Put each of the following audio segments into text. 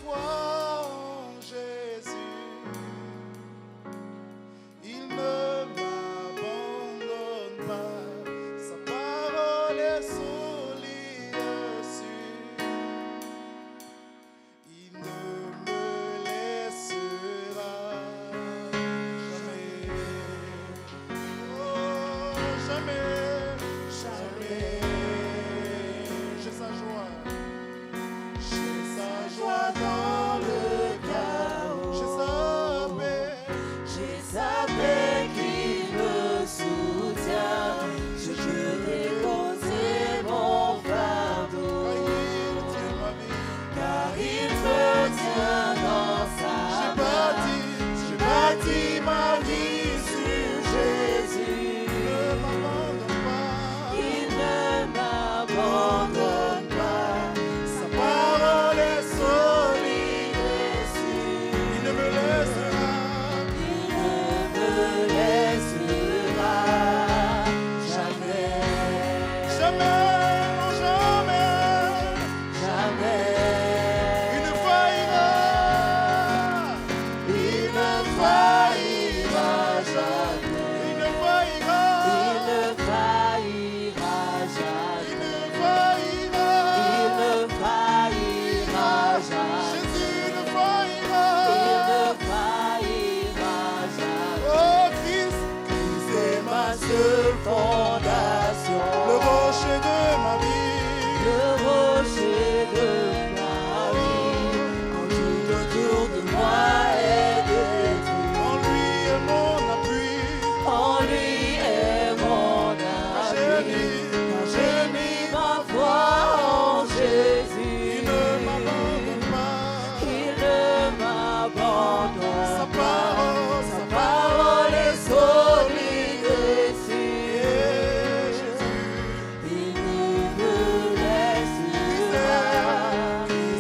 foi en Jésus. Il ne m'abandonne pas. Sa parole est solide sûre. Il ne me laissera jamais. Oh, jamais, jamais. J'ai sa joie. J'ai sa joie dans le chaos. J'ai sa paix. J'ai sa paix qui me soutient. Je peux déposer mon fardeau. Car il tient ma vie. Car il me tient dans sa main. J'ai bâti ma vie Sur Jésus, ne m'abandonne pas. il ne m'abandonne pas. Sa parole est solide. Il est sûr, Il ne me laissera. il ne me laissera jamais. Jamais, non jamais. Jamais. Il ne faillira. Il ne faillira jamais. Il ne faillira. Il ne faillira Il jamais. ne faillira. Il ne faillira jamais. Jésus ne faillira. Il ne faillira jamais. Oh Christ, C'est ma seule fondation. le rocher de ma vie. Le rocher de ma vie. Quand tout autour de moi est détruit. En lui est mon appui. En lui est mon J'ai ami. mis, Car j'ai mis ma foi en Jésus. il ne m'abandonne pas. Il ne m'abandonne Sa pas. parole, Sa parole est solide et Et sûre. Jésus, Il ne me laissera.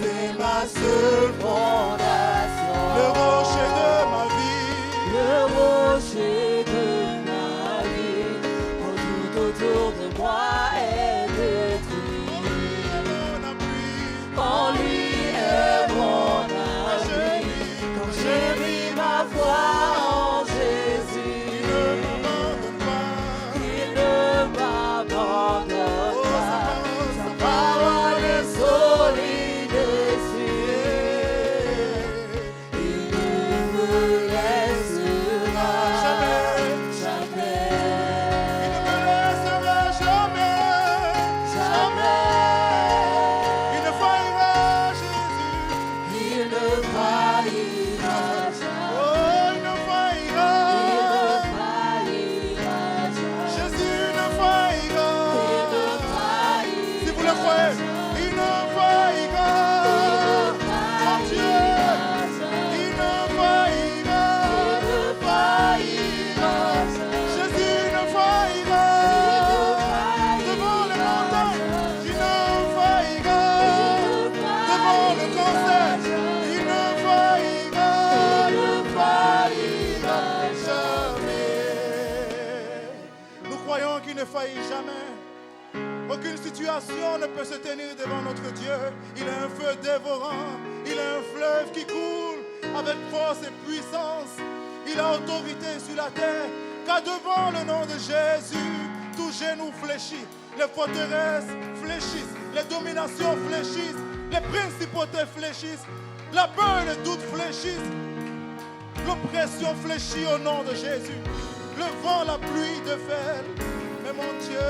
C'est ma seule fondation. le rocher de ma vie. Le rocher de ma vie. Quand tout autour de moi est détruit. Mon appui, En lui est mon ami. Quand j'ai mis ma foi en il Jésus, ne m'abandonne pas. il ne m'abandonne Oh, pas. sa Sa parole, parole est solide et sûre. Il ne me laissera Jamais. jamais. Il ne me laissera jamais. Jamais. Il ne faillira, Jésus. Il ne faillira jamais. Oh, il ne faillira. Il ne faillira jamais. Jésus ne faillira. Il ne faillira Si vous le croyez, il ne faillira. Mon Dieu, il ne faillira. Jésus ne faillira. Devant les montagnes, il ne faillira. Devant le cancer, il ne faillira. Jamais. Nous croyons qu'il ne faillit jamais. Aucune situation ne peut se tenir devant notre Dieu. Il a un feu dévorant. Il a un fleuve qui coule avec force et puissance. Il a autorité sur la terre. Car devant le nom de Jésus, tout genou fléchit. Les forteresses fléchissent. Les dominations fléchissent. Les principautés fléchissent. La peur et le doute fléchissent. L'oppression fléchit au nom de Jésus. Le vent, la pluie déferle. Mais mon Dieu.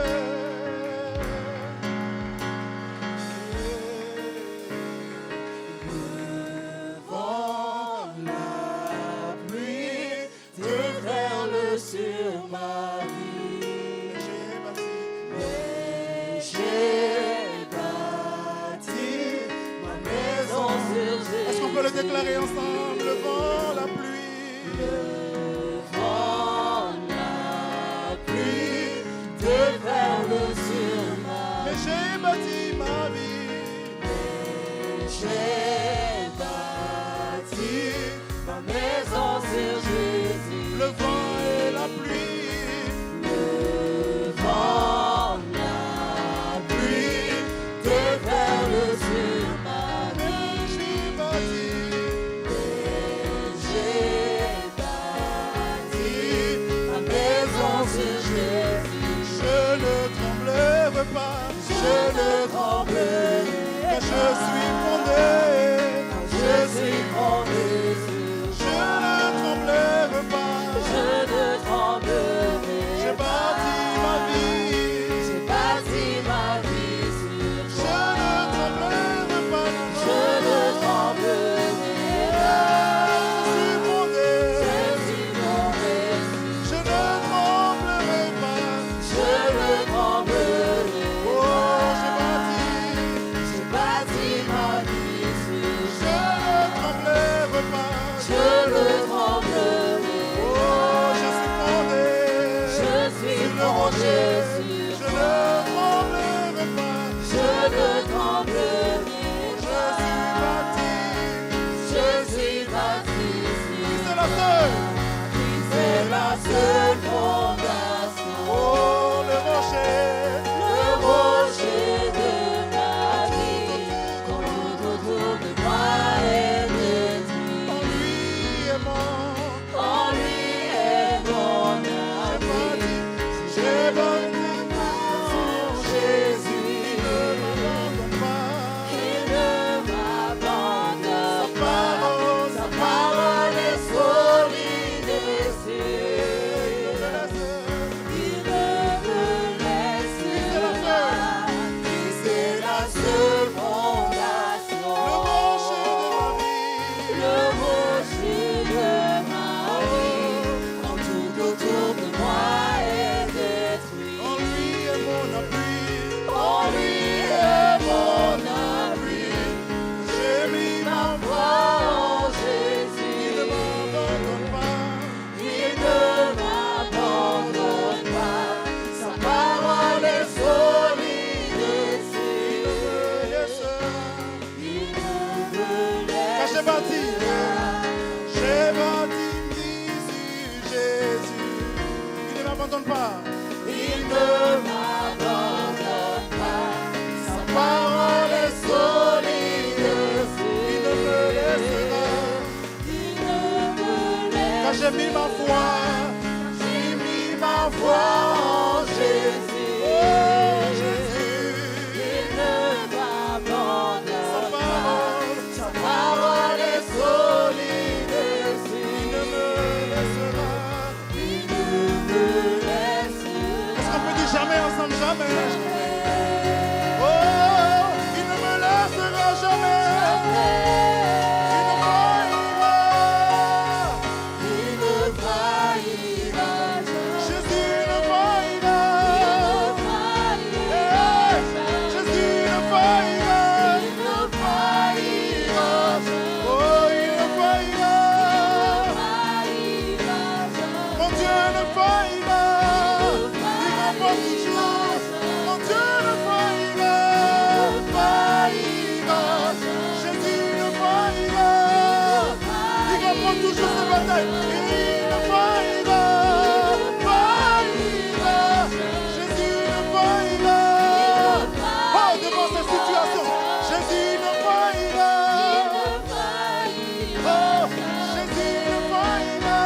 Le vent, la pluie déferle sur ma vie. Mais j'ai bâti ma maison sur Jésus. Est-ce qu'on peut le déclarer ensemble? Le vent, la pluie. Le vent, la pluie déferle sur ma Mais j'ai bâti ma vie. vie. J'ai bâti ma maison sur Jésus. Le vent et la pluie. Le vent, la pluie déferle sur ma vie. Mais j'ai bâti Jésus. Je ne tremblerai pas, je ne tremblerai pas, car je suis fondé, Je suis fondé sur je ne tremblerai pas, Je ne tremblerai j'ai bâti ma vie, J'ai bâti ma vie sur je toi. ne tremblerai pas, Je ne tremblerai pas. je suis fondé, Je suis fondé. je ne tremblerai pas, Je ne tremblerai oh j'ai bâti, J'ai bâti ma vie sur je ne tremblerai pas, Je ne tremblerai oh je suis fondé, Je suis sur le fondé rocher, sur je ne tremblerai pas, Je ne tremblerai je suis bâti, Je suis bâti c'est la seule, C'est la seule fondation. oh le rocher, Le rocher de ma vie, quand tout autour de moi est détruit. en lui est mon, En lui est mon abri. j'ai bâti Sur Jésus, il ne m'abandonne pas, il ne m'abandonne pas. parole, Sa parole est solide et sûre. Il ne me laissera pas. C'est la seule fondation. le rocher de ma vie, Le rocher de ma vie, quand tout autour de moi est détruit. en lui est mon appui, En lui est mon abri. j'ai mis ma Ma foi en Jésus. il ne m'abandonne pas, Il ne m'abandonne pas. Sa parole est solide et sûre. yes, Il ne me car j'ai bâti, laisse j'ai bâti sur Jésus, il ne m'abandonne pas, Il ne m'abandonne pas. Sa parole est solide et il ne me laissera, Il ne me car laisse j'ai mis ma foi, J'ai mis ma foi en Jésus. oh Jésus, Il ne m'abandonne pas. sa Sa parole est solide et il ne sûre. me laissera. Il ne me laisse Est-ce qu'on peut dire jamais ensemble, jamais? jamais. Oh, il ne me laissera jamais. Il ne faillira. Il ne faillira jamais. Jésus ne faillira. Hey, Jésus ne faillira. Il ne faillira jamais. Oh, il ne faillira. Faillira jamais. Mon Dieu ne faillira. Il remporte toujours. Mon Dieu ne faillira. Faillira. Jésus ne faillira. Il remporte toujours ses batailles. Il ne faillira. Faillira. Jésus ne faillira. Oh, devant cette situation, Jésus ne faillira. Oh, Jésus ne faillira.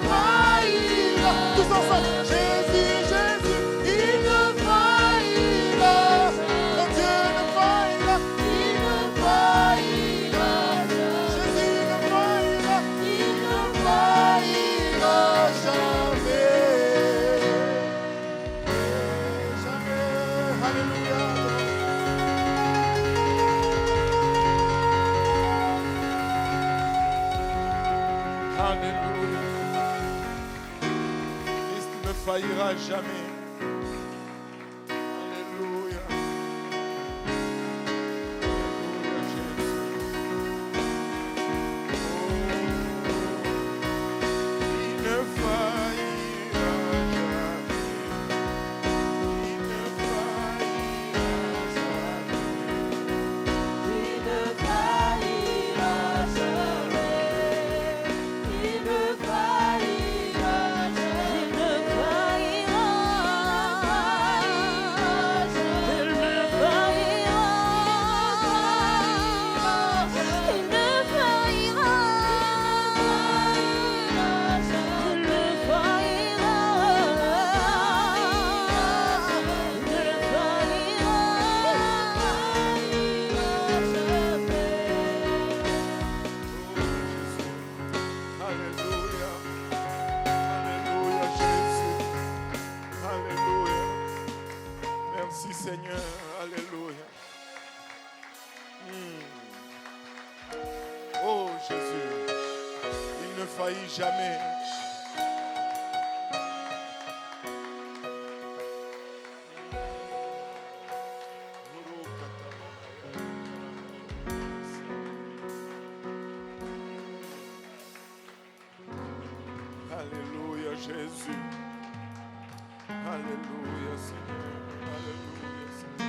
Faillira. Tous ensemble. Jésus, Jésus, il ne faillira. Mon Dieu ne faillira. Il ne faillira. Jésus ne faillira. Il ne faillira jamais. Jamais. Alléluia. Alléluia. Christ ne faillira jamais. Alléluia. Alléluia, Jésus. Oh, il ne faillira jamais. Il ne faillira jamais. Il ne faillira jamais. Il ne faillira jamais. Il ne faillira faillit jamais. Alléluia Jésus. Alléluia Seigneur. Alléluia Seigneur.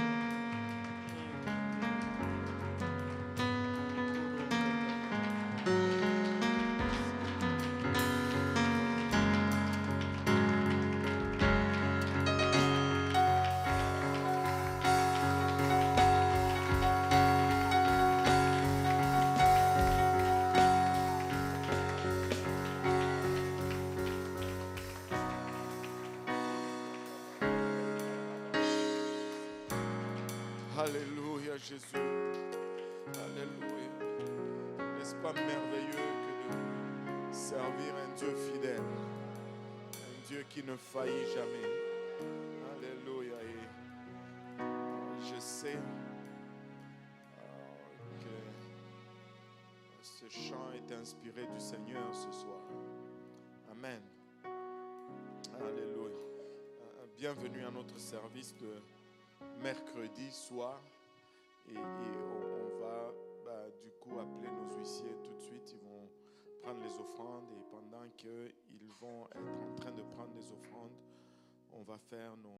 Alléluia Jésus. Alléluia. N'est-ce pas merveilleux que de servir un Dieu fidèle, un Dieu qui ne faillit jamais. Alléluia. Et je sais que ce chant est inspiré du Seigneur ce soir. Amen. Alléluia. Bienvenue à notre service de mercredi soir et on va du coup appeler nos huissiers tout de suite. Ils vont prendre les offrandes et pendant qu'ils vont être en train de prendre les offrandes, on va faire nos